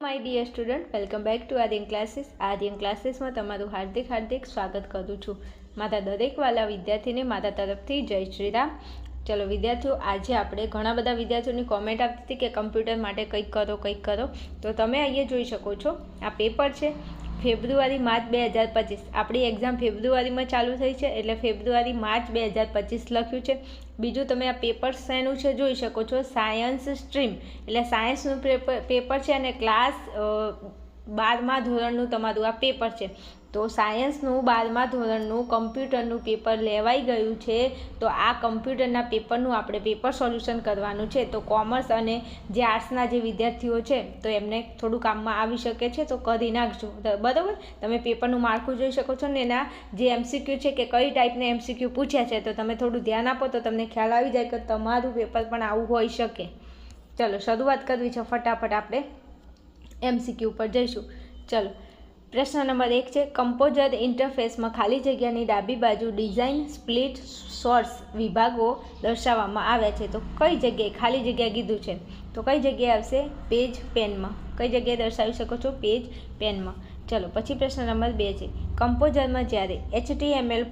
My dear student, welcome back to Aryan classes. Aryan ક્લાસીસમાં તમારું હાર્દિક સ્વાગત કરું છું. મારા દરેક વાલા વિદ્યાર્થીને મારા તરફથી જય શ્રી રામ. ચલો વિદ્યાર્થીઓ, આજે આપણે ઘણા બધા વિદ્યાર્થીઓની કોમેન્ટ આપતી હતી કે કમ્પ્યુટર માટે કંઈક કરો. તો તમે અહીંયા જોઈ શકો છો, આ પેપર છે ફેબ્રુઆરી માર્ચ 2025. આપણી એક્ઝામ ફેબ્રુઆરીમાં ચાલુ થઈ છે, એટલે ફેબ્રુઆરી માર્ચ 2025 લખ્યું છે. બીજું તમે આ પેપર શેનું છે જોઈ શકો છો, સાયન્સ સ્ટ્રીમ એટલે સાયન્સનું પેપર છે અને ક્લાસ 12મા ધોરણનું તમારું આ પેપર છે. તો સાયન્સનું 12મા ધોરણનું કમ્પ્યુટરનું પેપર લેવાઈ ગયું છે. તો આ કમ્પ્યુટરના પેપરનું આપણે પેપર સોલ્યુશન કરવાનું છે. તો કોમર્સ અને જે આર્ટ્સના જે વિદ્યાર્થીઓ છે તો એમને થોડું કામમાં આવી શકે છે, તો કરી નાખજો. બરાબર, તમે પેપરનું માળખું જોઈ શકો છો ને એના જે એમસીક્યુ છે કે કઈ ટાઈપના એમસીક્યુ પૂછ્યા છે, તો તમે થોડું ધ્યાન આપો તો તમને ખ્યાલ આવી જાય કે તમારું પેપર પણ આવું હોઈ શકે. ચલો શરૂઆત કરવી છે, ફટાફટ આપણે એમસીક્યુ પર જઈશું. ચલો, પ્રશ્ન નંબર 1 છે, કમ્પોઝર ઇન્ટરફેસમાં ખાલી જગ્યાની ડાબી બાજુ ડિઝાઇન સ્પ્લિટ સોર્સ વિભાગો દર્શાવવામાં આવ્યા છે. તો કઈ જગ્યાએ ખાલી જગ્યા કીધું છે, તો કઈ જગ્યાએ આવશે? પેજ પેનમાં. કઈ જગ્યાએ દર્શાવી શકો છો? પેજ પેનમાં. ચલો પછી પ્રશ્ન નંબર 2 છે, કમ્પોઝરમાં જ્યારે HTML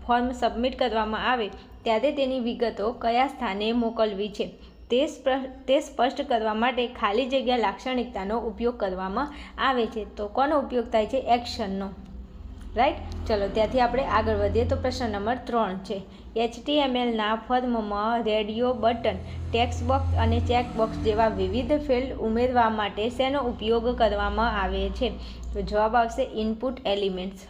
ફોર્મ સબમિટ કરવામાં આવે ત્યારે તેની વિગતો કયા સ્થાને મોકલવી છે તે સ્પષ્ટ કરવા માટે ખાલી જગ્યા લાક્ષણિકતાનો ઉપયોગ કરવામાં આવે છે. તો કોનો ઉપયોગ થાય છે? એક્શનનો. રાઈટ. ચલો ત્યાંથી આપણે આગળ વધીએ. તો પ્રશ્ન નંબર 3 છે, HTMLના ફોર્મમાં રેડિયો બટન, ટેક્સ્ટ બોક્સ અને ચેકબોક્સ જેવા વિવિધ ફિલ્ડ ઉમેરવા માટે શેનો ઉપયોગ કરવામાં આવે છે? તો જવાબ આવશે ઇનપુટ એલિમેન્ટ્સ.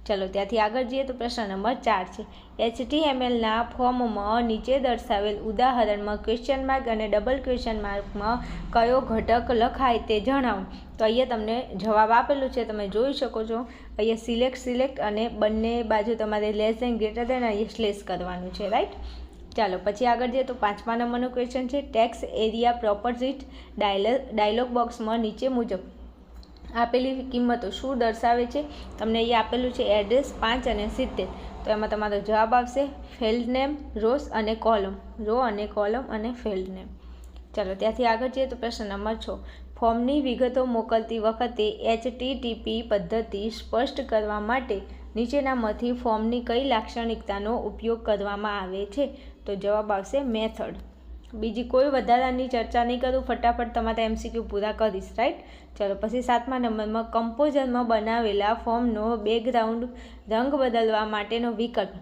ચલો ત્યાંથી આગળ જઈએ. તો પ્રશ્ન નંબર 4 છે, HTMLના ફોર્મમાં નીચે દર્શાવેલ ઉદાહરણમાં ક્વેશ્ચન માર્ક અને ડબલ ક્વેશ્ચન માર્કમાં કયો ઘટક લખાય તે જણાવો. તો અહીંયા તમને જવાબ આપેલું છે, તમે જોઈ શકો છો. અહીંયા સિલેક્ટ અને બંને બાજુ તમારે લેસ ધેન ગ્રેટર ધેન અહીંયા સ્લેશ કરવાનું છે. રાઈટ. ચાલો પછી આગળ જઈએ. તો 5મા નંબરનો ક્વેશ્ચન છે, ટેક્સ્ટ એરિયા પ્રોપર્ટીઝ ડાયલોગ બોક્સમાં નીચે મુજબ આપેલી કિંમતો શું દર્શાવે છે? તમને અહીંયા આપેલું છે એડ્રેસ 5 અને 70. તો એમાં તમારો જવાબ આવશે ફિલ્ડ નેમ, રો અને કોલમ અને ફિલ્ડ નેમ. ચાલો ત્યાંથી આગળ જઈએ. તો પ્રશ્ન નંબર 6, ફોર્મની વિગતો મોકલતી વખતે HTTP પદ્ધતિ સ્પષ્ટ કરવા માટે નીચેનામાંથી ફોર્મની કઈ લાક્ષણિકતાનો ઉપયોગ કરવામાં આવે છે? તો જવાબ આવશે મેથડ. બીજી કોઈ વધારાની ચર્ચા નહીં કરું, ફટાફટ તમારા એમસીક્યુ પૂરા કરીશ. રાઈટ. ચલો પછી 7મા નંબરમાં, કમ્પોઝરમાં બનાવેલા ફોર્મનો બેકગ્રાઉન્ડ રંગ બદલવા માટેનો વિકલ્પ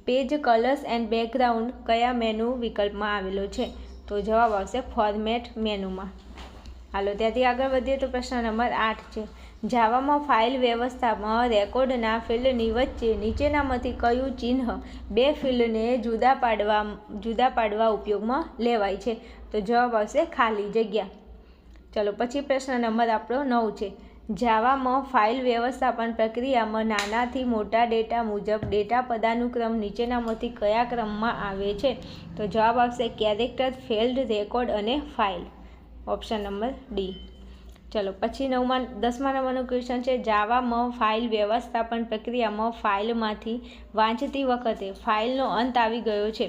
પેજ કલર્સ એન્ડ બેકગ્રાઉન્ડ કયા મેનુ વિકલ્પમાં આવેલો છે? તો જવાબ આવશે ફોર્મેટ મેનુમાં. હાલો ત્યાંથી આગળ વધીએ. તો પ્રશ્ન નંબર 8 છે, જાવામાં ફાઇલ વ્યવસ્થામાં રેકોર્ડના ફિલ્ડની વચ્ચે નીચેનામાંથી કયું ચિહ્ન બે ફિલ્ડને જુદા પાડવા ઉપયોગમાં લેવાય છે? તો જવાબ આવશે ખાલી જગ્યા. ચલો પછી પ્રશ્ન નંબર આપણો 9 છે, જાવામાં ફાઇલ વ્યવસ્થાપન પ્રક્રિયામાં નાનાથી મોટા ડેટા મુજબ ડેટા પદાનુક્રમ નીચેનામાંથી કયા ક્રમમાં આવે છે? તો જવાબ આવશે કેરેક્ટર, ફિલ્ડ, રેકોર્ડ અને ફાઇલ. Option number D. ચલો પછી 10મા નંબરનો ક્વેશ્ચન છે, જાવામાં ફાઇલ વ્યવસ્થાપન પ્રક્રિયામાં ફાઇલમાંથી વાંચતી વખતે ફાઇલનો અંત આવી ગયો છે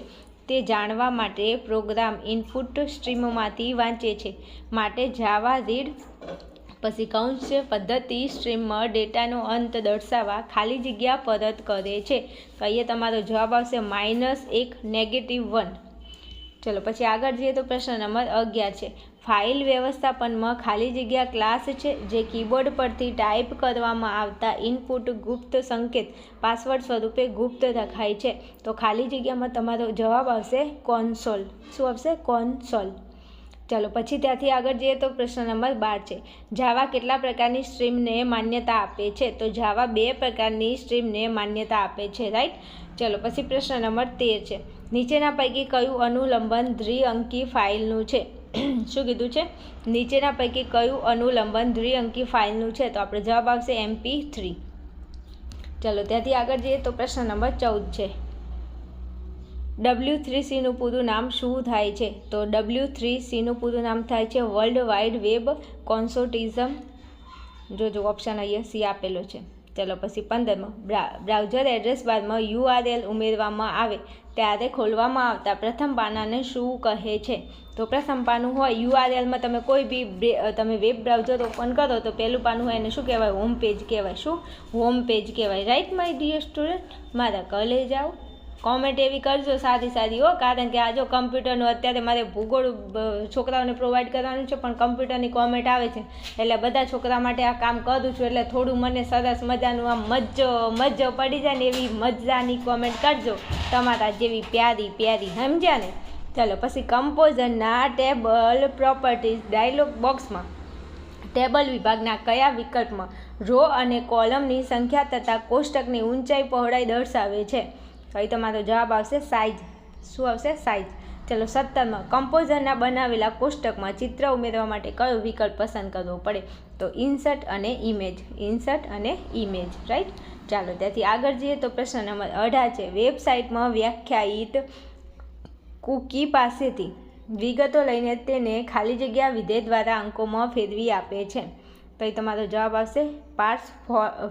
તે જાણવા માટે પ્રોગ્રામ ઇનપુટ સ્ટ્રીમમાંથી વાંચે છે. માટે જાવા રીડ પછી કૌંસ છે પદ્ધતિ સ્ટ્રીમમાં ડેટાનો અંત દર્શાવવા ખાલી જગ્યા પરત કરે છે. તો અહીંયા તમારો જવાબ આવશે -1 ચલો પછી આગળ જઈએ. તો પ્રશ્ન નંબર 11 છે, ફાઇલ વ્યવસ્થાપનમાં ખાલી જગ્યા ક્લાસ છે જે કીબોર્ડ પરથી ટાઈપ કરવામાં આવતા ઇનપુટ ગુપ્ત સંકેત પાસવર્ડ સ્વરૂપે ગુપ્ત રખાય છે. તો ખાલી જગ્યામાં તમારો જવાબ આવશે કોન્સોલ. શું આવશે? કોન્સોલ. ચલો પછી ત્યાંથી આગળ જઈએ. તો પ્રશ્ન નંબર 12 છે, જાવા કેટલા પ્રકારની સ્ટ્રીમને માન્યતા આપે છે? તો જાવા 2 પ્રકારની સ્ટ્રીમને માન્યતા આપે છે. રાઈટ. ચલો પછી પ્રશ્ન નંબર 13 છે, નીચેના પૈકી કયું અનુલંબન દ્વિઅંકી ફાઇલનું છે? શું કીધું છે? નીચેના પૈકી કયું અનુલંબન દ્વિઅંકી ફાઇલનું છે? તો આપણો જવાબ આવશે MP3. ચલો ત્યાંથી આગળ જઈએ. તો પ્રશ્ન નંબર 14 છે, W3Cનું પૂરું નામ શું થાય છે? તો W3Cનું પૂરું નામ થાય છે વર્લ્ડ વાઇડ વેબ કોન્સોર્ટિઝમ. જોજો ઓપ્શન અહીંયા સી આપેલો છે. ચલો પછી 15માં બ્રાઉઝર એડ્રેસ બારમાં URL ઉમેરવામાં આવે ત્યારે ખોલવામાં આવતા પ્રથમ પાનાને શું કહે છે? તો પ્રથમ પાનું હોય URLમાં તમે કોઈ બી તમે વેબ બ્રાઉઝર ઓપન કરો તો પહેલું પાનું હોય એને શું કહેવાય? હોમ પેજ કહેવાય. શું? હોમ પેજ કહેવાય. Right my dear student? મારા કલે જાઓ. કોમેન્ટ એવી કરજો સારી હો, કારણ કે આ જો કમ્પ્યુટરનું અત્યારે મારે ભૂગોળ છોકરાઓને પ્રોવાઈડ કરવાનું છે, પણ કમ્પ્યુટરની કોમેન્ટ આવે છે એટલે બધા છોકરા માટે આ કામ કરું છું, એટલે થોડું મને સરસ મજાનું આમ મજો પડી જાય ને એવી મજાની કોમેન્ટ કરજો તમારા જેવી પ્યારી, સમજ્યા ને? ચાલો પછી કમ્પોઝરના ટેબલ પ્રોપર્ટીઝ ડાયલોગ બોક્સમાં ટેબલ વિભાગના કયા વિકલ્પમાં રો અને કોલમની સંખ્યા તથા કોષ્ટકની ઊંચાઈ પહોળાઈ દર્શાવે છે? તો અહીં તમારો જવાબ આવશે સાઇઝ. શું આવશે? સાઇઝ. ચલો 17માં કમ્પોઝરના બનાવેલા કોષ્ટકમાં ચિત્ર ઉમેરવા માટે કયો વિકલ્પ પસંદ કરવો પડે? તો ઇન્સર્ટ અને ઇમેજ. રાઈટ. ચાલો ત્યાંથી આગળ જઈએ તો પ્રશ્ન નંબર 18 છે. વેબસાઇટમાં વ્યાખ્યાયિત કૂકી પાસેથી વિગતો લઈને તેને ખાલી જગ્યા વિધેય દ્વારા અંકોમાં ફેરવી આપે છે. તો એ તમારો જવાબ આવશે પાર્સ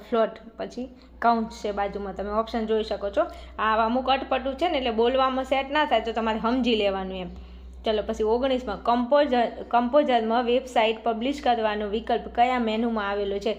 ફ્લોટ, પછી કાઉન્ટ છે બાજુમાં, તમે ઓપ્શન જોઈ શકો છો. આ અમુક અટપટું છે ને એટલે બોલવામાં સેટ ના થાય તો તમારે સમજી લેવાનું એમ. ચલો પછી 19માં કમ્પોઝરમાં વેબસાઇટ પબ્લિશ કરવાનો વિકલ્પ કયા મેનુમાં આવેલો છે?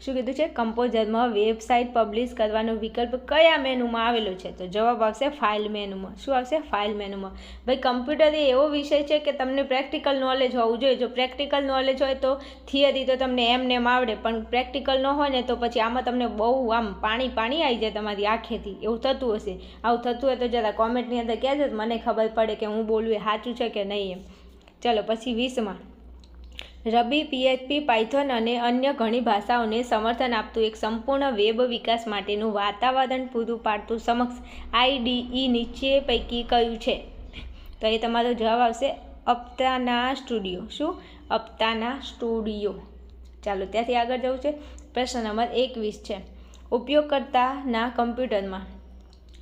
શું કીધું છે? કમ્પોઝરમાં વેબસાઇટ પબ્લિશ કરવાનો વિકલ્પ કયા મેનુમાં આવેલો છે? તો જવાબ આવશે ફાઇલ મેનુમાં. શું આવશે? ફાઇલ મેનુમાં. ભાઈ કમ્પ્યુટર એ એવો વિષય છે કે તમને પ્રેક્ટિકલ નોલેજ હોવું જોઈએ. જો પ્રેક્ટિકલ નોલેજ હોય તો થિયરી તો તમને એમને આવડે, પણ પ્રેક્ટિકલ ન હોય ને તો પછી આમાં તમને બહુ આમ પાણી આવી જાય તમારી આંખેથી. એવું થતું હશે. આવું થતું હોય તો જરા કોમેન્ટની અંદર કહેજો, મને ખબર પડે કે હું બોલું એ સાચું છે કે નહીં એમ. ચલો પછી 20માં રબી PHP પાયથોન અને અન્ય ઘણી ભાષાઓને સમર્થન આપતું એક સંપૂર્ણ વેબ વિકાસ માટેનું વાતાવરણ પૂરું પાડતું સમક્ષ IDE નીચે પૈકી કયું છે? તો એ તમારો જવાબ આવશે અપ્તાના સ્ટુડિયો. શું? અપ્તાના સ્ટુડિયો. ચાલો ત્યાંથી આગળ જવું છે. પ્રશ્ન નંબર 21 છે. ઉપયોગકર્તાના કમ્પ્યુટરમાં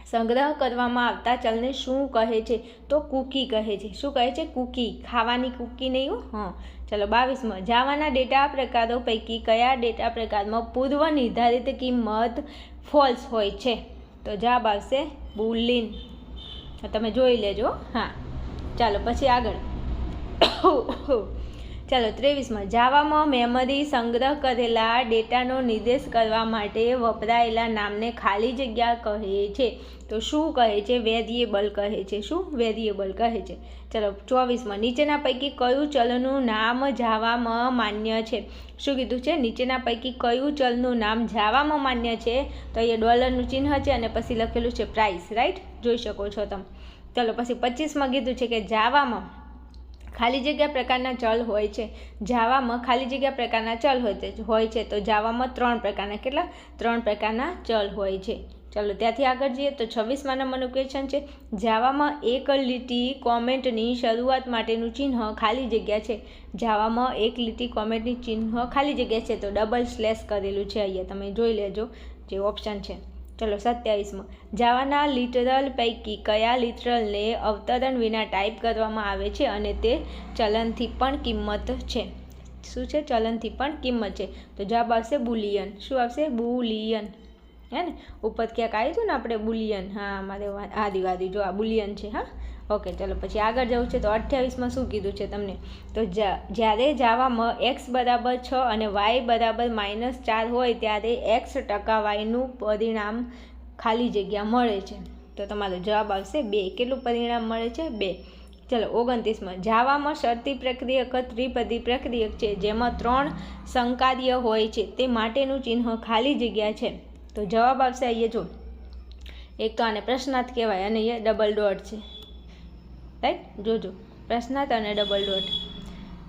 સંગ્રહ કરવામાં આવતા ચલને શું કહે છે? તો કૂકી કહે છે. શું કહે છે? કૂકી. ખાવાની કૂકી નહીં હો. હા. ચલો 22માં જાવાના ડેટા પ્રકારો પૈકી કયા ડેટા પ્રકારમાં પૂર્વ નિર્ધારિત કિંમત ફોલ્સ હોય છે? તો જવાબ આવશે બુલિયન. તમે જોઈ લેજો. હા. ચાલો પછી આગળ. ચાલો 23માં જાવામાં મેમરી સંગ્રહ કરેલા ડેટાનો નિર્દેશ કરવા માટે વપરાયેલા નામને ખાલી જગ્યા કહે છે. તો શું કહે છે? વેરિયેબલ કહે છે. શું? વેરિયેબલ કહે છે. ચલો 24માં નીચેના પૈકી કયું ચલનું નામ જાવામાં માન્ય છે? શું કીધું છે? નીચેના પૈકી કયું ચલનું નામ જાવામાં માન્ય છે? તો એ ડોલરનું ચિહ્ન છે અને પછી લખેલું છે પ્રાઇસ. રાઈટ. જોઈ શકો છો તમે. ચલો પછી 25માં કીધું છે કે જાવામાં ખાલી જગ્યા પ્રકારના ચલ હોય છે. જાવામાં ખાલી જગ્યા પ્રકારના ચલ હોય છે. તો જાવામાં 3 પ્રકારના કેટલા? 3 પ્રકારના ચલ હોય છે. ચાલો ત્યાંથી આગળ જઈએ તો 26માં નંબરનું ક્વેશ્ચન છે. જાવામાં એક લીટી કોમેન્ટની શરૂઆત માટેનું ચિહ્ન ખાલી જગ્યા છે. જાવામાં એક લીટી કોમેન્ટની ચિહ્ન ખાલી જગ્યા છે તો ડબલ સ્લેશ કરેલું છે. અહીંયા તમે જોઈ લેજો જે ઓપ્શન છે. ચલો 27માં જાવાના લિટરલ પૈકી કયા લિટરલને અવતરણ વિના ટાઈપ કરવામાં આવે છે અને તે ચલનથી પણ કિંમત છે? શું છે? ચલનથી પણ કિંમત છે. તો જવાબ આવશે બુલિયન. શું આવશે? બુલિયન. હે ને ઉપર ક્યાંક આવ્યું હતું ને આપણે બુલિયન. હા મારે આદિ જો આ બુલિયન છે. હા ઓકે. ચલો પછી આગળ જવું છે તો 28માં શું કીધું છે તમને? તો જ્યારે જાવામાં x બરાબર 6 અને y બરાબર -4 હોય ત્યારે x% yનું પરિણામ ખાલી જગ્યા મળે છે. તો તમારો જવાબ આવશે 2. કેટલું પરિણામ મળે છે? 2. ચલો 29માં જાવામાં શરતી પ્રક્રિયક ત્રિપદી પ્રક્રિયક છે જેમાં 3 સંકાર્ય હોય છે તે માટેનું ચિહ્ન ખાલી જગ્યા છે. તો જવાબ આવશે અહીંયા જો એક તો આને પ્રશ્નાર્થ કહેવાય અને એ ડબલ ડોટ છે. રાઈટ. જોજો પ્રશ્નાર્થ અને ડબલ ડોટ.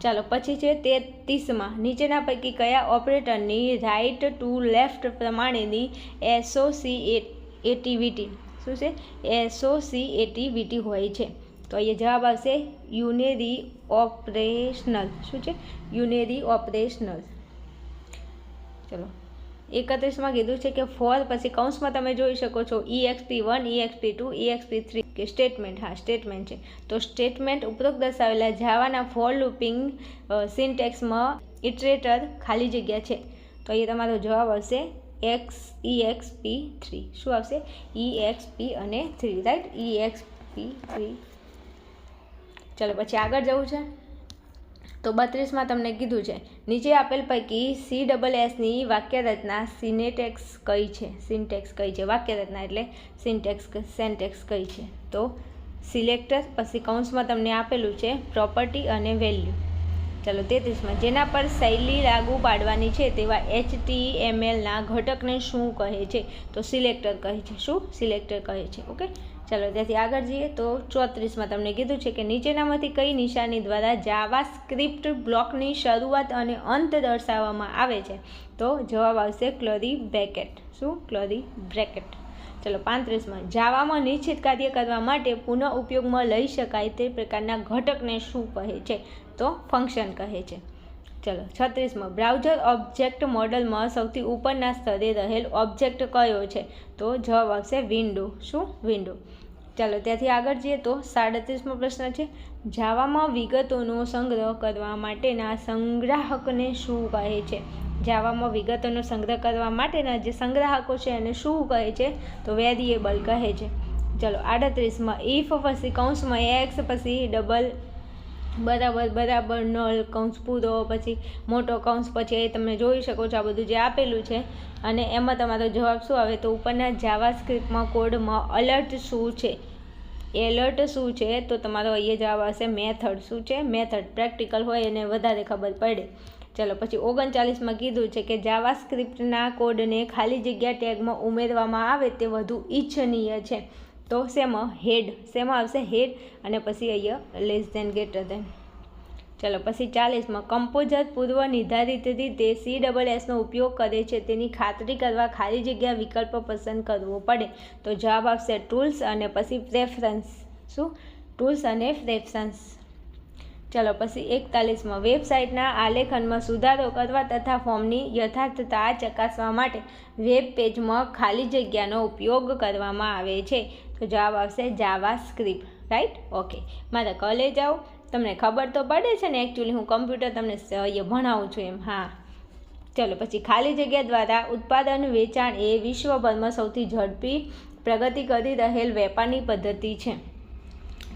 ચાલો પછી છે 33માં નીચેના પૈકી કયા ઓપરેટરની રાઇટ ટુ લેફ્ટ પ્રમાણેની એસોસિએટિવિટી શું છે? એસોસિએટિવિટી હોય છે. તો અહીંયા જવાબ આવશે યુનેરી ઓપરેશનલ. શું છે? યુનેરી ઓપરેશનલ. ચલો 31માં કીધું છે કે ફોર પછી કૌંસમાં તમે જોઈ શકો છો EXP1 EXP2 EXP3 કે સ્ટેટમેન્ટ. હા સ્ટેટમેન્ટ છે. તો સ્ટેટમેન્ટ ઉપરોક્ત દર્શાવેલા જાવાના ફોર લૂપિંગ સિન્ટેક્સમાં ઇટરેટર ખાલી જગ્યા છે. તો એ તમારો જવાબ આવશે EXP3 શું આવશે EXP અને 3 રાઈટ EXP3. ચલો પછી આગળ જવું છે. તો 32માં તમને કીધું છે નીચે આપેલ પૈકી CSSની વાક્ય રચના સિન્ટેક્સ કઈ છે વાક્ય રચના એટલે સેન્ટેક્સ કઈ છે. તો સિલેક્ટર, પછી કૌંસમાં તમને આપેલું છે પ્રોપર્ટી અને વેલ્યુ. ચલો 33માં જેના પર શૈલી લાગુ પાડવાની છે તેવા HTMLના ઘટકને શું કહે છે? તો સિલેક્ટર કહે છે. શું? સિલેક્ટર કહે છે. ઓકે, ચાલો ત્યાંથી આગળ જઈએ. તો 34માં તમને કીધું છે કે નીચેનામાંથી કઈ નિશાની દ્વારા જાવાસ્ક્રિપ્ટ બ્લોકની શરૂઆત અને અંત દર્શાવવામાં આવે છે? તો જવાબ આવશે કર્લી બ્રેકેટ. શું? Curly bracket. ચલો 35માં જાવામાં નિશ્ચિત કાર્ય કરવા માટે પુનઃ ઉપયોગમાં લઈ શકાય તે પ્રકારના ઘટકને શું કહે છે? તો ફંક્શન કહે છે. ચલો 36માં બ્રાઉઝર ઓબ્જેક્ટ મોડલમાં સૌથી ઉપરના સ્તરે રહેલ ઓબ્જેક્ટ કયો છે? તો જવાબ આવશે વિન્ડો. શું? વિન્ડો. ચાલો ત્યાંથી આગળ જઈએ. તો 37મો પ્રશ્ન છે જાવામાં વિગતોનો સંગ્રહ કરવા માટેના સંગ્રાહકને શું કહે છે? જાવામાં વિગતોનો સંગ્રહ કરવા માટેના જે સંગ્રાહકો છે એને શું કહે છે? તો વેરિયેબલ કહે છે. ચલો 38માં ઇફ પછી કૌંસમાં એક્સ પછી ડબલ બરાબર નલ કૌંસ પૂરો પછી મોટો કૌંસ પછી એ તમે જોઈ શકો છો આ બધું જે આપેલું છે અને એમાં તમારો જવાબ શું આવે? તો ઉપરના જાવાસ્ક્રિપ્ટમાં કોડમાં અલર્ટ શું છે? એલર્ટ શું છે? તો તમારો અહીંયા જવાબ આવશે મેથડ. શું છે? મેથડ. પ્રેક્ટિકલ હોય એને વધારે ખબર પડે. ચલો પછી 39માં કીધું છે કે જાવાસ્ક્રિપ્ટના કોડને ખાલી જગ્યા ટેગમાં ઉમેરવામાં આવે તે વધુ ઈચ્છનીય છે. તો શેમાં? હેડ. શેમાં આવશે? હેડ. અને પછી અહીંયા લેસ ધેન ગ્રેટર ધેન. ચલો પછી 40માં કમ્પોઝર પૂર્વ નિર્ધારિત રીતે CSSનો ઉપયોગ કરે છે તેની ખાતરી કરવા ખાલી જગ્યા વિકલ્પ પસંદ કરવો પડે. તો જવાબ આવશે ટૂલ્સ અને પછી પ્રેફરન્સ. શું? ટૂલ્સ અને પ્રેફરન્સ. ચલો પછી 41માં વેબસાઇટના આલેખનમાં સુધારો કરવા તથા ફોર્મની યથાર્થતા ચકાસવા માટે વેબ પેજમાં ખાલી જગ્યાનો ઉપયોગ કરવામાં આવે છે. તો જવાબ આવશે જાવાસ્ક્રિપ્ટ. રાઈટ? ઓકે, મારે કોલેજ આવું તમને ખબર તો પડે છે ને એકચ્યુઅલી હું કમ્પ્યુટર તમને ભણાવું છું એમ. હા, ચલો પછી ખાલી જગ્યા દ્વારા ઉત્પાદન વેચાણ એ વિશ્વભરમાં સૌથી ઝડપી પ્રગતિ કરી રહેલ વેપારની પદ્ધતિ છે.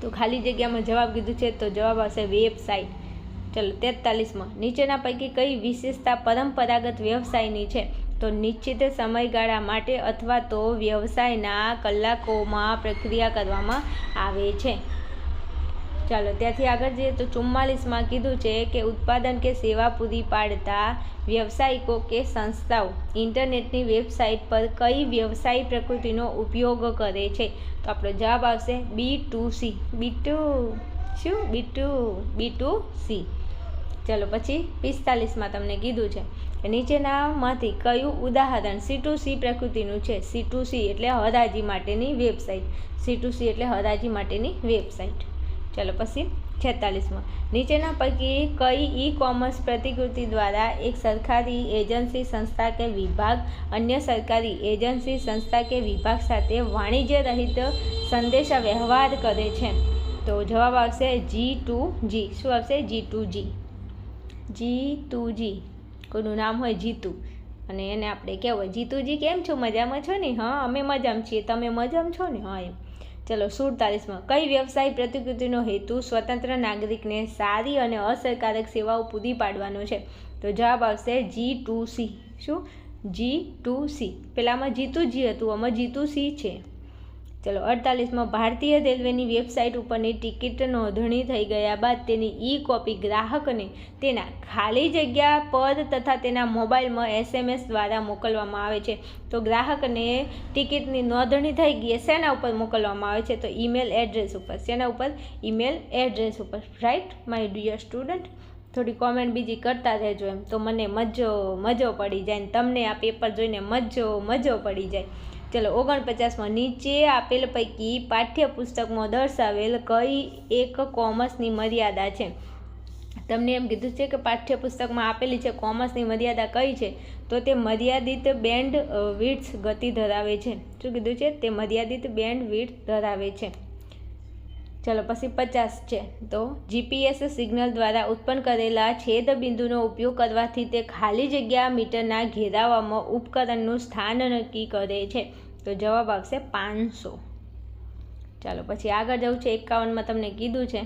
તો ખાલી જગ્યામાં જવાબ કીધું છે તો જવાબ આવશે વેબસાઇટ. ચલો 43માં નીચેના પૈકી કઈ વિશેષતા પરંપરાગત વ્યવસાયની છે? તો નિશ્ચિત સમયગાળા માટે અથવા તો વ્યવસાયના કલાકોમાં પ્રક્રિયા કરવામાં આવે છે. ચાલો ત્યાંથી આગળ જઈએ. તો 44માં કીધું છે કે ઉત્પાદન કે સેવા પૂરી પાડતા વ્યવસાયિકો કે સંસ્થાઓ ઇન્ટરનેટની વેબસાઇટ પર કઈ વ્યવસાય પ્રકૃતિનો ઉપયોગ કરે છે? તો આપણો જવાબ આવશે B2C. B2C. ચલો પછી 45માં તમને કીધું છે કે નીચેનામાંથી કયું ઉદાહરણ C2C પ્રકૃતિનું છે? C2C એટલે હરાજી માટેની વેબસાઇટ. C2C એટલે હરાજી માટેની વેબસાઇટ. ચલો પછી 46માં નીચેના પૈકી કઈ ઈ-કોમર્સ પ્રતિકૃતિ દ્વારા એક સરકારી એજન્સી સંસ્થા કે વિભાગ અન્ય સરકારી એજન્સી સંસ્થા કે વિભાગ સાથે વાણિજ્ય રહિત સંદેશા વ્યવહાર કરે છે? તો જવાબ આવશે G2G. શું આવશે? G2G. G2G. કોઈનું નામ હોય જીતુ અને એને આપણે કહેવાય જીતુજી કેમ છો? મજામાં છો ને? હા, અમે મજામાં છીએ. તમે મજામાં છો ને? હા એમ. ચલો 47માં કઈ વ્યવસાય પ્રતિકૃતિનો હેતુ સ્વતંત્ર નાગરિકને સારી અને અસરકારક સેવાઓ પૂરી પાડવાનો છે? તો જવાબ આવશે G2C. શું? G2C. પેલામાં જીતુજી હતું, આમાં G2C છે. ચલો 48માં ભારતીય રેલવેની વેબસાઇટ ઉપરની ટિકિટ નોંધણી થઈ ગયા બાદ તેની ઈ કોપી ગ્રાહકને તેના ખાલી જગ્યા પર તથા તેના મોબાઈલમાં SMS દ્વારા મોકલવામાં આવે છે. તો ગ્રાહકને ટિકિટની નોંધણી થઈ ગઈ શેના ઉપર મોકલવામાં આવે છે? તો ઈમેલ એડ્રેસ ઉપર. શેના ઉપર? ઈમેલ એડ્રેસ ઉપર. Right my dear student? થોડી કોમેન્ટ બીજી કરતા રહેજો એમ તો મને મજો પડી જાય ને તમને આ પેપર જોઈને મજો પડી જાય. ચલો 49માં નીચે આપેલ પૈકી પાઠ્યપુસ્તકમાં દર્શાવેલ કઈ એક કોમર્સની મર્યાદા છે? તમને એમ કીધું છે કે પાઠ્યપુસ્તકમાં આપેલી છે કોમર્સની મર્યાદા કઈ છે? તો તે મર્યાદિત બેન્ડ વિડ્થ ગતિ ધરાવે છે. શું કીધું છે? તે મર્યાદિત બેન્ડ વિડ્થ ધરાવે છે. ચલો પછી 50 છે. તો GPS સિગ્નલ દ્વારા ઉત્પન્ન કરેલા છેદ બિંદુનો ઉપયોગ કરવાથી તે ખાલી જગ્યા મીટરના ઘેરાવામાં ઉપકરણનું સ્થાન નક્કી કરે છે. તો જવાબ આવશે 500. ચાલો પછી આગળ જવું છે. 51માં તમને કીધું છે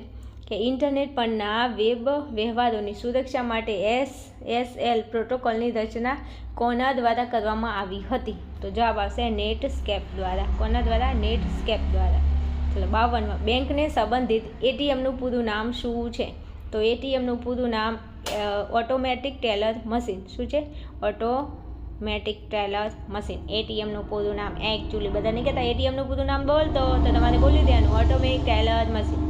કે ઇન્ટરનેટ પરના વેબ વ્યવહારોની સુરક્ષા માટે SSL પ્રોટોકોલની રચના કોના દ્વારા કરવામાં આવી હતી? તો જવાબ આવશે નેટસ્કેપ દ્વારા. કોના દ્વારા? નેટસ્કેપ દ્વારા. ચલો 52માં બેંકને સંબંધિત ATMનું પૂરું નામ શું છે? તો ATMનું પૂરું નામ ઓટોમેટિક ટેલર મશીન. શું છે? Automatic teller machine. ATMનું પૂરું નામ એકચ્યુઅલી બધા નહીં કહેતા ATMનું પૂરું નામ બોલતો તો તમારે બોલી દેવાનું ઓટોમેટિક ટેલર મશીન.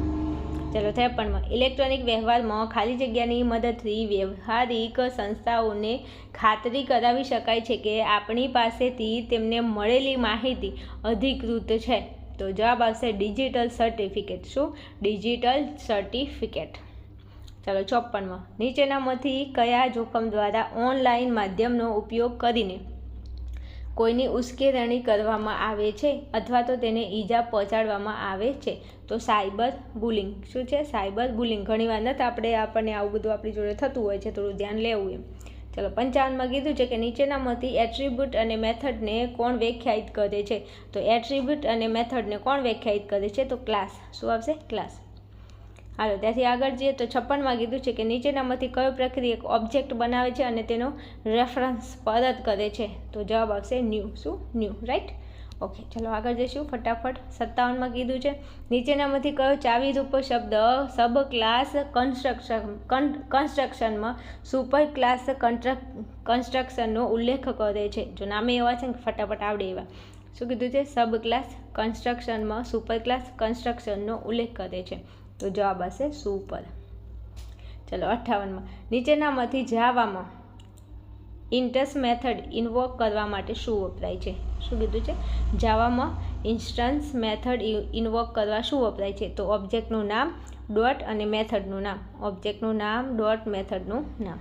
ચલો 53માં ઇલેક્ટ્રોનિક વ્યવહારમાં ખાલી જગ્યાની મદદથી વ્યવહારિક સંસ્થાઓને ખાતરી કરાવી શકાય છે કે આપણી પાસેથી તેમને મળેલી માહિતી અધિકૃત છે. તો જવાબ આવશે ડિજિટલ સર્ટિફિકેટ. શું? Digital certificate. ચાલો 54માં નીચેનામાંથી કયા જોખમ દ્વારા ઓનલાઈન માધ્યમનો ઉપયોગ કરીને કોઈની ઉશ્કેરણી કરવામાં આવે છે અથવા તો તેને ઈજા પહોંચાડવામાં આવે છે? તો સાયબર બુલિંગ. શું છે? Cyber bullying. ઘણીવાર નથી આપણને આવું બધું આપણી જોડે થતું હોય છે, થોડું ધ્યાન લેવું એમ. ચલો 55માં કીધું છે કે નીચેનામાંથી એટ્રીબ્યુટ અને મેથડને કોણ વ્યાખ્યાયિત કરે છે? તો એટ્રીબ્યુટ અને મેથડને કોણ વ્યાખ્યાયિત કરે છે? તો ક્લાસ. શું આવશે? ક્લાસ. હાલો ત્યાંથી આગળ જઈએ તો 56માં કીધું છે કે નીચેનામાંથી કયો પ્રક્રિયક ઓબ્જેક્ટ બનાવે છે અને તેનો રેફરન્સ પરત કરે છે? તો જવાબ આવશે ન્યૂ. શું? ન્યૂ. રાઈટ. ઓકે ચલો આગળ જઈશું ફટાફટ. 57માં કીધું છે નીચેનામાંથી કયો ચાવીરૂપ શબ્દ સબ ક્લાસ કન્સ્ટ્રક્શનમાં સુપર ક્લાસ કન્સ્ટ્રક્શનનો ઉલ્લેખ કરે છે? જો નામે એવા છે ને ફટાફટ આવડે એવા. શું કીધું છે? સબ ક્લાસ કન્સ્ટ્રક્શનમાં સુપર ક્લાસ કન્સ્ટ્રક્શનનો ઉલ્લેખ કરે છે. તો જવાબ આવશે સુપર. ચલો 58માં નીચેનામાંથી જાવામાં ઇન્સ્ટન્સ મેથડ ઇન્વોક કરવા માટે શું વપરાય છે? શું કીધું છે? જાવામાં ઇન્સ્ટન્સ મેથડ ઇન્વોક કરવા શું વપરાય છે? તો ઓબ્જેક્ટનું નામ ડોટ અને મેથડનું નામ. ઓબ્જેક્ટનું નામ ડોટ મેથડનું નામ.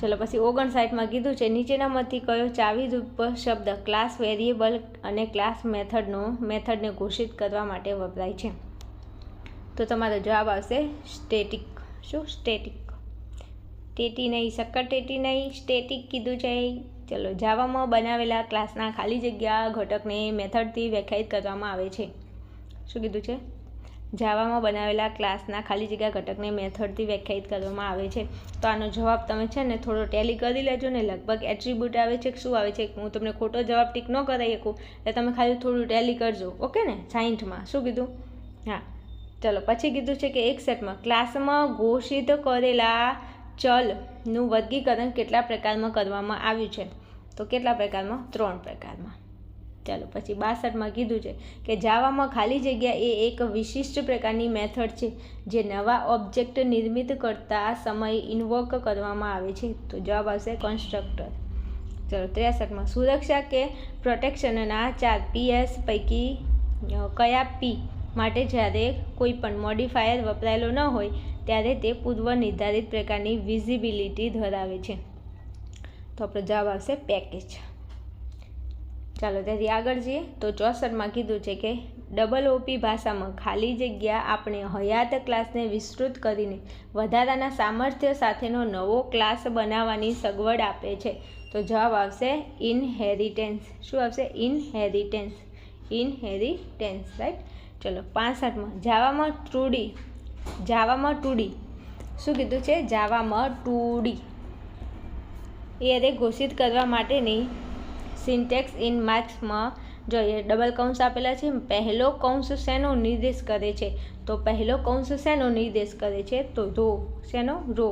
ચલો પછી 59માં કીધું છે નીચેનામાંથી કયો ચાવીરૂપ શબ્દ ક્લાસ વેરિયેબલ અને ક્લાસ મેથડને ઘોષિત કરવા માટે વપરાય છે? તો તમારો જવાબ આવશે સ્ટેટિક. શું? સ્ટેટિક. ટેટી નહીં, સક્કર ટેટી નહીં, સ્ટેટિક કીધું છે. ચલો જાવામાં બનાવેલા ક્લાસના ખાલી જગ્યા ઘટકને મેથડથી વ્યાખ્યાયિત કરવામાં આવે છે. શું કીધું છે? જાવામાં બનાવેલા ક્લાસના ખાલી જગ્યા ઘટકને મેથડથી વ્યાખ્યાયિત કરવામાં આવે છે. તો આનો જવાબ તમે છે ને થોડો ટેલી કરી લેજો ને. લગભગ એટ્રીબ્યુટ આવે છે કે શું આવે છે? હું તમને ખોટો જવાબ ટીક ન કરાવી શકું એટલે તમે ખાલી થોડું ટેલી કરજો. ઓકે ને? 60માં શું કીધું? હા ચલો પછી કીધું છે કે 61માં ક્લાસમાં ઘોષિત કરેલા ચલનું વર્ગીકરણ કેટલા પ્રકારમાં કરવામાં આવ્યું છે? તો કેટલા પ્રકારમાં? 3 પ્રકારમાં. ચાલો પછી 62માં કીધું છે કે જાવામાં ખાલી જગ્યા એ એક વિશિષ્ટ પ્રકારની મેથડ છે જે નવા ઓબ્જેક્ટ નિર્મિત કરતા સમયે ઇન્વોક કરવામાં આવે છે. તો જવાબ આવશે કન્સ્ટ્રક્ટર. ચલો 63માં સુરક્ષા કે પ્રોટેક્શનના 4 PS પૈકી કયા P માટે જ્યારે કોઈ પણ મોડિફાયર વપરાયેલો ન હોય ત્યારે તે પૂર્વ નિર્ધારિત પ્રકારની વિઝિબિલિટી ધરાવે છે? તો આપણો જવાબ આવશે પેકેજ. ચાલો ત્યાંથી આગળ જઈએ તો 64માં કીધું છે કે OOP ભાષામાં ખાલી જગ્યા આપણે હયાત ક્લાસને વિસ્તૃત કરીને વધારાના સામર્થ્ય સાથેનો નવો ક્લાસ બનાવવાની સગવડ આપે છે. તો જવાબ આવશે ઇનહેરિટેન્સ. શું આવશે? ઇનહેરિટેન્સ. ઇનહેરિટેન્સ. રાઈટ. ચલો 65માં જાવામાં 2D શું કીધું છે? જાવામાં 2D એરે ઘોષિત કરવા માટેની સિન્ટેક્સ ઇન માર્ક્સમાં જોઈએ. ડબલ કૌંસ આપેલા છે. પહેલો કૌંસ શેનો નિર્દેશ કરે છે? તો પહેલો કૌંસ શેનો નિર્દેશ કરે છે? તો રો. શેનો? રો.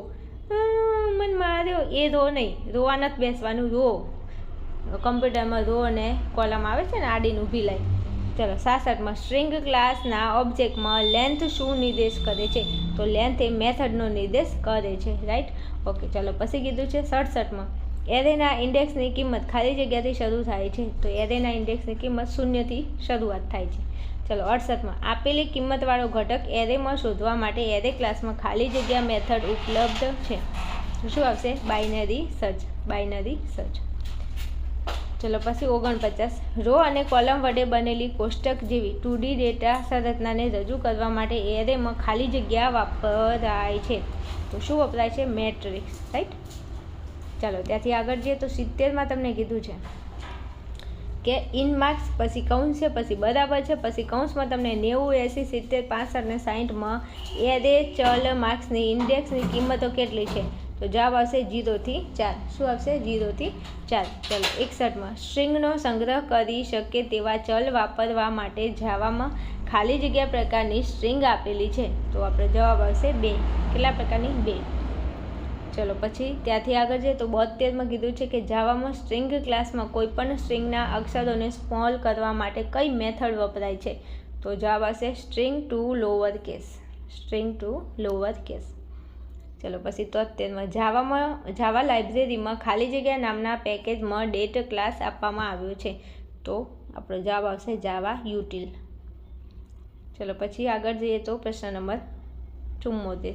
મને માર્યો એ રો નહીં, રોવા નથી બેસવાનું. રો કમ્પ્યુટરમાં રો અને કોલમ આવે છે ને આડીને ઊભી લાઈન. ચલો 66માં સ્ટ્રિંગ ક્લાસના ઓબ્જેક્ટમાં લેન્થ શું નિર્દેશ કરે છે? તો લેન્થ એ મેથડનો નિર્દેશ કરે છે. રાઈટ. ઓકે ચલો પછી કીધું છે 67માં એરેના ઇન્ડેક્સની કિંમત ખાલી જગ્યાથી શરૂ થાય છે. તો એરેના ઇન્ડેક્સની કિંમત 0થી શરૂઆત થાય છે. ચલો 68માં આપેલી કિંમતવાળો ઘટક એરેમાં શોધવા માટે એરે ક્લાસમાં ખાલી જગ્યા મેથડ ઉપલબ્ધ છે. શું આવશે? Binary search. Binary search. ચલો પછી 49 રો અને કોલમ વડે બનેલી કોષ્ટક જેવી 2D ડેટા સંરચનાને રજૂ કરવા માટે એરેમાં ખાલી જગ્યા વપરાય છે. તો શું વપરાય છે? Matrix, right. ચાલો ત્યાંથી આગળ જઈએ તો 70માં તમને કીધું છે કે ઇન માર્ક્સ, પછી કૌંસ છે, પછી બરાબર છે, પછી કૌંસમાં તમને 90, 80, 70, 65 અને 60માં એરે ચલ માર્ક્સની ઇન્ડેક્સની કિંમતો કેટલી છે? તો જવાબ આવશે 0 થી 4. શું આવશે? 0 થી 4. ચલો 61માં સ્ટ્રિંગનો સંગ્રહ કરી શકે તેવા ચલ વાપરવા માટે જાવામાં ખાલી જગ્યા પ્રકારની સ્ટ્રિંગ આપેલી છે. તો આપણો જવાબ આવશે 2. કેટલા પ્રકારની? 2. ચલો પછી ત્યાંથી આગળ જઈએ તો 72માં કીધું છે કે જાવામાં સ્ટ્રિંગ ક્લાસમાં કોઈપણ સ્ટ્રિંગના અક્ષરોને સ્મોલ કરવા માટે કઈ મેથડ વપરાય છે? તો જવાબ આવશે string to lower case. String to lower case. ચલો પછી 73માં જાવા લાઇબ્રેરીમાં ખાલી જગ્યા નામના પેકેજમાં ડેટ ક્લાસ આપવામાં આવ્યો છે. તો આપણો જવાબ આવશે જાવા યુટિલ. ચલો પછી આગળ જઈએ તો પ્રશ્ન નંબર 74.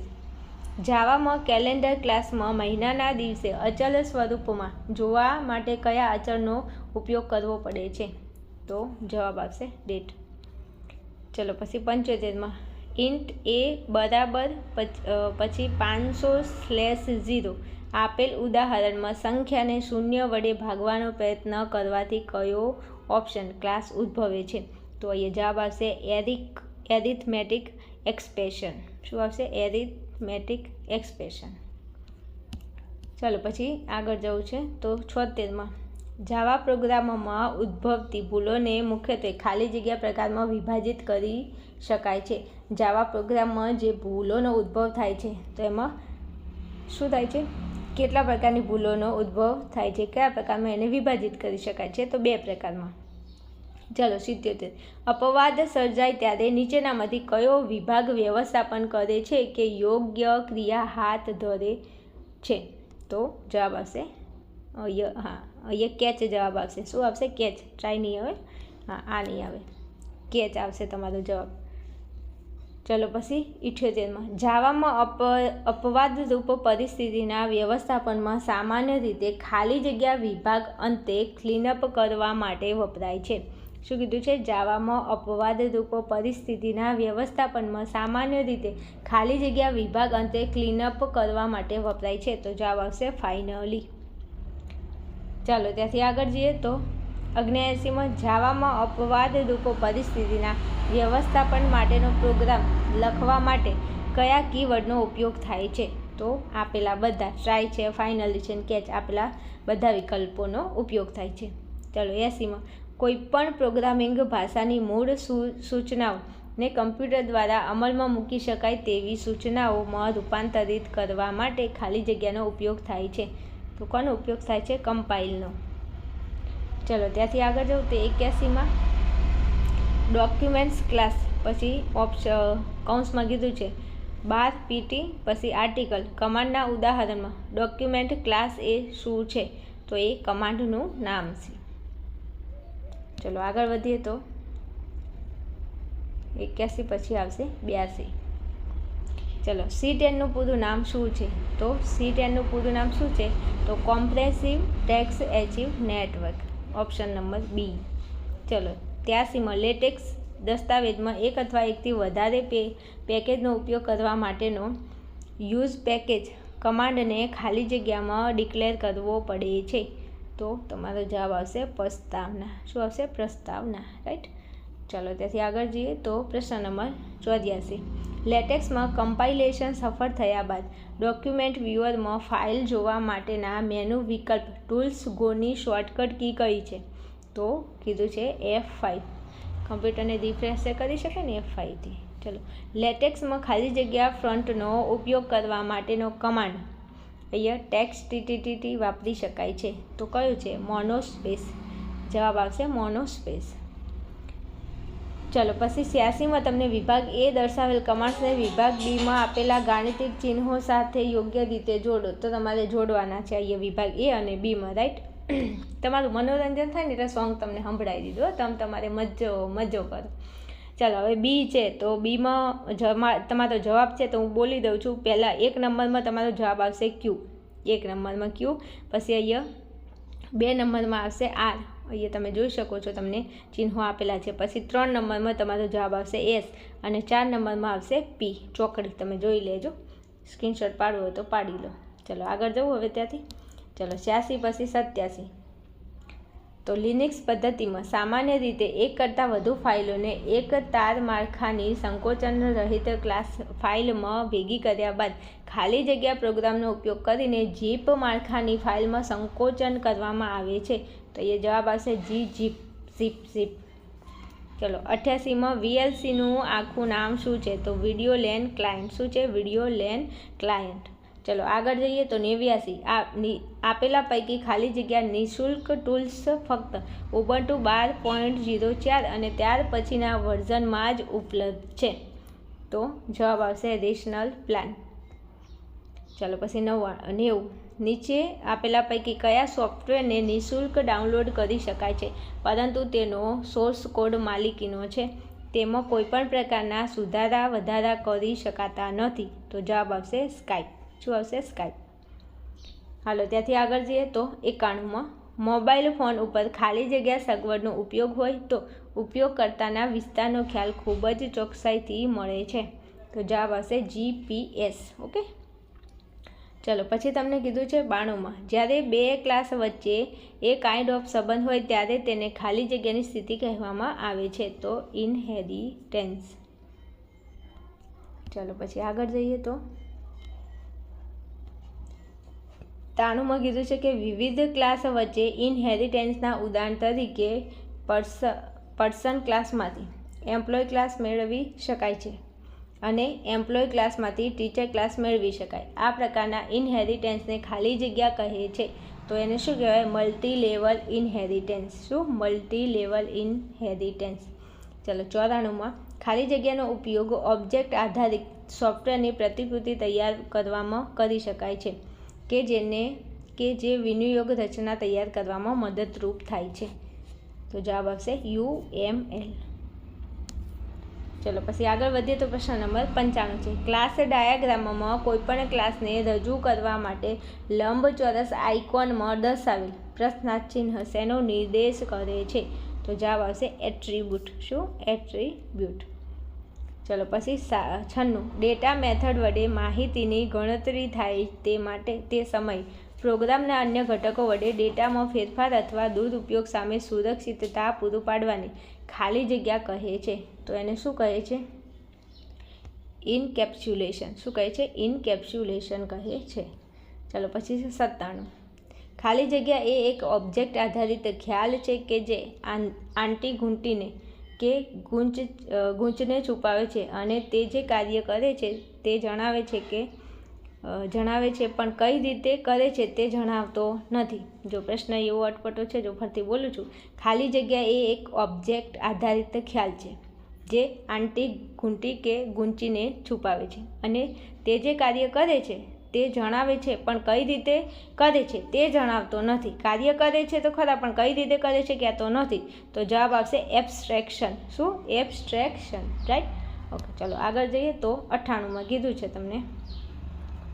જાવામાં કેલેન્ડર ક્લાસમાં મહિનાના દિવસે અચલ સ્વરૂપમાં જોવા માટે કયા અચળનો ઉપયોગ કરવો પડે છે? તો જવાબ આવશે ડેટ. ચલો પછી 75માં ઇન્ટ એ બરાબર પછી 500/0 આપેલ ઉદાહરણમાં સંખ્યાને 0 વડે ભાગવાનો પ્રયત્ન કરવાથી કયો ઓપ્શન ક્લાસ ઉદ્ભવે છે? તો અહીંયા જવાબ આવશે એરિથમેટિક એક્સપ્રેશન. શું આવશે? Arithmetic expression. ચાલો પછી આગળ જવું છે તો 76માં જાવા પ્રોગ્રામમાં ઉદ્ભવતી ભૂલોને મુખ્યત્વે ખાલી જગ્યા પ્રકારમાં વિભાજિત કરી શકાય છે. જાવા પ્રોગ્રામમાં જે ભૂલોનો ઉદ્ભવ થાય છે તો એમાં શું થાય છે? કેટલા પ્રકારની ભૂલોનો ઉદ્ભવ થાય છે? કયા પ્રકારમાં એને વિભાજિત કરી શકાય છે? તો 2 પ્રકારમાં. ચાલો 77 અપવાદ સર્જાય ત્યારે નીચેનામાંથી કયો વિભાગ વ્યવસ્થાપન કરે છે કે યોગ્ય ક્રિયા હાથ ધરે છે? તો જવાબ આવશે અહીંયા કેચ જવાબ આવશે. શું આવશે? કેચ. ટ્રાય નહીં આવે, હા આ નહીં આવે, કેચ આવશે તમારો જવાબ. ચલો પછી 78માં જાવામાં અપવાદરૂપ પરિસ્થિતિના વ્યવસ્થાપનમાં સામાન્ય રીતે ખાલી જગ્યા વિભાગ અંતે ક્લીનઅપ કરવા માટે વપરાય છે. શું કીધું છે? જાવામાં અપવાદરૂપ પરિસ્થિતિના વ્યવસ્થાપનમાં સામાન્ય રીતે ખાલી જગ્યા વિભાગ અંતે ક્લીનઅપ કરવા માટે વપરાય છે. તો જવાબ આવશે ફાઇનલી. ચાલો ત્યાંથી આગળ જઈએ તો 79માં જાવામાં અપવાદરૂપ પરિસ્થિતિના વ્યવસ્થાપન માટેનો પ્રોગ્રામ લખવા માટે કયા કીવર્ડનો ઉપયોગ થાય છે? તો આપેલા બધા ટ્રાય છે, ફાઇનલી છે, કેચ આપેલા બધા વિકલ્પોનો ઉપયોગ થાય છે. ચાલો 80માં કોઈપણ પ્રોગ્રામિંગ ભાષાની મૂળ સૂચનાઓને કમ્પ્યુટર દ્વારા અમલમાં મૂકી શકાય તેવી સૂચનાઓમાં રૂપાંતરિત કરવા માટે ખાલી જગ્યાનો ઉપયોગ થાય છે. તો કોનો ઉપયોગ થાય છે? કમ્પાઇલનો. ચલો ત્યાંથી આગળ જવું તો 81માં ડોક્યુમેન્ટ્સ ક્લાસ પછી કૌંસમાં કીધું છે 12 PT પછી આર્ટિકલ કમાન્ડના ઉદાહરણમાં ડોક્યુમેન્ટ ક્લાસ એ શું છે? તો એ કમાન્ડનું નામ છે. ચલો આગળ વધીએ તો 81 પછી આવશે 82. ચલો C10નું પૂરું નામ શું છે? તો C10નું પૂરું નામ શું છે? તો comprehensive text archive network. Option number B. ચલો 83માં લેટેક્સ દસ્તાવેજમાં એક અથવા એકથી વધારે પેકેજનો ઉપયોગ કરવા માટેનો યુઝ પેકેજ કમાન્ડને ખાલી જગ્યામાં ડિક્લેર કરવો પડે છે. તો તમારો જવાબ આવશે પ્રસ્તાવના. શું આવશે? પ્રસ્તાવના, રાઈટ. ચલો ત્યાંથી આગળ જઈએ તો પ્રશ્ન નંબર 84. લેટેક્સમાં કમ્પાઇલેશન સફળ થયા બાદ ડોક્યુમેન્ટ વ્યુઅરમાં ફાઇલ જોવા માટેના મેનુ વિકલ્પ ટૂલ્સ ગોની શોર્ટકટ કી કઈ છે? તો કીધું છે F5. કમ્પ્યુટરને રિફ્રેશ કરી શકે ને F5થી. ચલો લેટેક્સમાં ખાલી જગ્યા ફ્રન્ટનો ઉપયોગ કરવા માટેનો કમાન્ડ અહીંયા ટેક્સ્ટ વાપરી શકાય છે. તો કયો છે? મોનોસ્પેસ. જવાબ આવશે મોનોસ્પેસ. ચલો પછી 86માં તમને વિભાગ એ દર્શાવેલ કમાન્ડ્સને વિભાગ બીમાં આપેલા ગાણિતિક ચિહ્નો સાથે યોગ્ય રીતે જોડો. તો તમારે જોડવાના છે અહીંયા વિભાગ એ અને બીમાં, રાઈટ. તમારું મનોરંજન થાય ને એટલે સોંગ તમને સંભળાવી દીધું, તમે તમારે મજો કરો. ચાલો હવે બી છે તો બીમાં તમારો જવાબ છે તો હું બોલી દઉં છું. પહેલાં 1 નંબરમાં તમારો જવાબ આવશે ક્યુ. 1 નંબરમાં ક્યુ. પછી અહીંયા 2 નંબરમાં આવશે આર, અહીંયા તમે જોઈ શકો છો, તમને ચિહ્નો આપેલા છે. પછી 3 નંબરમાં તમારો જવાબ આવશે એસ અને 4 નંબરમાં આવશે પી. ચોકડી તમે જોઈ લેજો, સ્ક્રીનશોટ પાડવો હોય તો પાડી લો. ચલો આગળ જવું હવે ત્યાંથી. ચલો 86 પછી 87. તો લિનક્સ પદ્ધતિમાં સામાન્ય રીતે એક કરતાં વધુ ફાઇલોને એક તાર માળખાની સંકોચન રહિત ક્લાસ ફાઇલમાં ભેગી કર્યા બાદ ખાલી જગ્યા પ્રોગ્રામનો ઉપયોગ કરીને ઝીપ માળખાની ફાઇલમાં સંકોચન કરવામાં આવે છે. તો એ જવાબ આવશે ઝીપ. ચલો 88માં VLCનું આખું નામ શું છે? તો વિડીયો લેન ક્લાયન્ટ. શું છે? Video LAN client. ચલો આગળ જઈએ તો 89. આપેલા પૈકી ખાલી જગ્યા નિઃશુલ્ક ટૂલ્સ ફક્ત ઉબુન્ટુ 12.04 અને ત્યાર પછીના વર્ઝનમાં જ ઉપલબ્ધ છે. તો જવાબ આવશે રેશનલ પ્લાન. ચલો પછી 90. નીચે આપેલા પૈકી કયા સોફ્ટવેરને નિઃશુલ્ક ડાઉનલોડ કરી શકાય છે પરંતુ તેનો સોર્સ કોડ માલિકીનો છે? તેમાં કોઈપણ પ્રકારના સુધારા વધારા કરી શકાતા નથી. તો જવાબ આવશે સ્કાઈપ. શું આવશે? સ્કાઈપ. હાલો ત્યાંથી આગળ જઈએ તો 91માં મોબાઈલ ફોન ઉપર ખાલી જગ્યા સગવડનો ઉપયોગ હોય તો ઉપયોગકર્તાના વિસ્તારનો ખ્યાલ ખૂબ જ ચોકસાઈથી મળે છે. તો જવાબ આવશે GPS. ઓકે. ચલો પછી તમને કીધું છે 92માં જ્યારે બે ક્લાસ વચ્ચે એ કાઇન્ડ ઓફ સંબંધ હોય ત્યારે તેને ખાલી જગ્યાની સ્થિતિ કહેવામાં આવે છે. તો ઇનહેરિટેન્સ. ચલો પછી આગળ જઈએ તો 93માં કીધું છે કે વિવિધ ક્લાસ વચ્ચે ઇનહેરિટેન્સના ઉદાહરણ તરીકે પર્સન ક્લાસમાંથી એમ્પ્લોય ક્લાસ મેળવી શકાય છે અને એમ્પ્લોય ક્લાસમાંથી ટીચર ક્લાસ મેળવી શકાય. આ પ્રકારના ઇનહેરિટેન્સને ખાલી જગ્યા કહે છે. તો એને શું કહેવાય? Multi level inheritance. શું? Multi level inheritance. ચલો 94માં ખાલી જગ્યાનો ઉપયોગ ઓબ્જેક્ટ આધારિત સોફ્ટવેરની પ્રતિકૃતિ તૈયાર કરવામાં કરી શકાય છે કે જે વિનિયોગ રચના તૈયાર કરવામાં મદદરૂપ થાય છે. તો જવાબ આવશે UML. ચલો પછી આગળ વધીએ તો પ્રશ્ન નંબર 95 છે. ક્લાસ ડાયાગ્રામમાં કોઈપણ ક્લાસને રજૂ કરવા માટે લંબચોરસ આઇકોનમાં દર્શાવેલ પ્રશ્નાર્થ ચિહ્ન શેનો નિર્દેશ કરે છે? તો જવાબ આવશે એટ્રીબ્યુટ. શું? એટ્રીબ્યુટ. ચલો પછી 96. ડેટા મેથડ વડે માહિતીની ગણતરી થાય તે માટે તે સમય પ્રોગ્રામના અન્ય ઘટકો વડે ડેટામાં ફેરફાર અથવા દુરુપયોગ સામે સુરક્ષિતતા પૂરું પાડવાની ખાલી જગ્યા કહે છે. તો એને શું કહે છે? ઇનકેપ્સ્યુલેશન. શું કહે છે? ઇનકેપ્સ્યુલેશન કહે છે. ચલો પછી 97. ખાલી જગ્યા એ એક ઓબ્જેક્ટ આધારિત ખ્યાલ છે કે જે આંટી ઘૂંટીને કે ગૂંચને છુપાવે છે અને તે જે કાર્ય કરે છે તે જણાવે છે પણ કઈ રીતે કરે છે તે જણાવતો નથી. જો પ્રશ્ન એવો અટપટો છે, જો ફરીથી બોલું છું, ખાલી જગ્યા એ એક ઓબ્જેક્ટ આધારિત ખ્યાલ છે જે આંટી ઘૂંટી કે ગૂંચીને છુપાવે છે અને તે જે કાર્ય કરે છે તે જણાવે છે પણ કઈ રીતે કરે છે તે જણાવતો નથી. કાર્ય કરે છે તો ખરા પણ કઈ રીતે કરે છે કહેતો નથી. તો જવાબ આવશે એબ્સ્ટ્રેક્શન. શું? એબ્સ્ટ્રેક્શન. રાઈટ. ઓકે. ચલો આગળ જઈએ તો 98માં કીધું છે તમને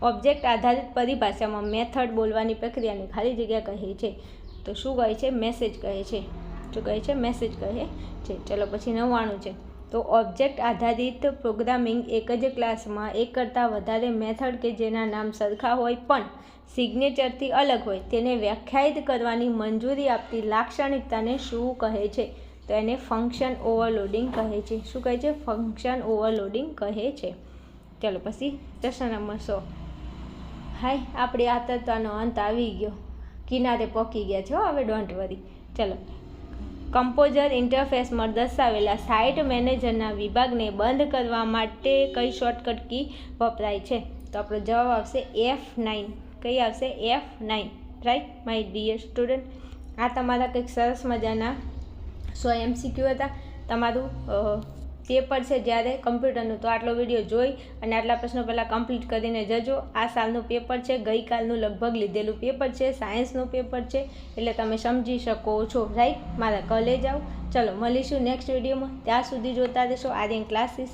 ઓબ્જેક્ટ આધારિત પરિભાષામાં મેથડ બોલવાની પ્રક્રિયાને ખાલી જગ્યા કહે છે. તો શું કહે છે? મેસેજ કહે છે. શું કહે છે? મેસેજ કહે છે. ચલો પછી 99 છે. તો ઓબ્જેક્ટ આધારિત પ્રોગ્રામિંગ એક જ ક્લાસમાં એક કરતાં વધારે મેથડ કે જેના નામ સરખા હોય પણ સિગ્નેચરથી અલગ હોય તેને વ્યાખ્યાયિત કરવાની મંજૂરી આપતી લાક્ષણિકતાને શું કહે છે? તો એને ફંક્શન ઓવરલોડિંગ કહે છે. શું કહે છે? ફંક્શન ઓવરલોડિંગ કહે છે. ચાલો પછી પ્રશ્ન નંબર 100. હાય, આપણી આતરતાનો અંત આવી ગયો, કિનારે પહોંચી ગયા છો. હવે ડોન્ટ વરી. ચલો, કમ્પોઝર ઇન્ટરફેસમાં દર્શાવેલા સાઇટ મેનેજરના વિભાગને બંધ કરવા માટે કઈ શોર્ટકટ કી વપરાય છે? તો આપણો જવાબ આવશે F9. કઈ આવશે? F9. Right my dear student. આ તમારા કંઈક સરસ મજાના 100 MCQ હતા. તમારું પેપર છે જ્યારે કમ્પ્યુટરનું, તો આટલો વિડીયો જોઈ અને આટલા પ્રશ્નો પહેલાં કમ્પ્લીટ કરીને જજો. આ સાલનું પેપર છે, ગઈકાલનું લગભગ લીધેલું પેપર છે, સાયન્સનું પેપર છે, એટલે તમે સમજી શકો છો. રાઈટ. મારા કોલેજ આવો. ચલો મળીશું નેક્સ્ટ વિડીયોમાં. ત્યાં સુધી જોતા રહેશો આર્યન ક્લાસીસ.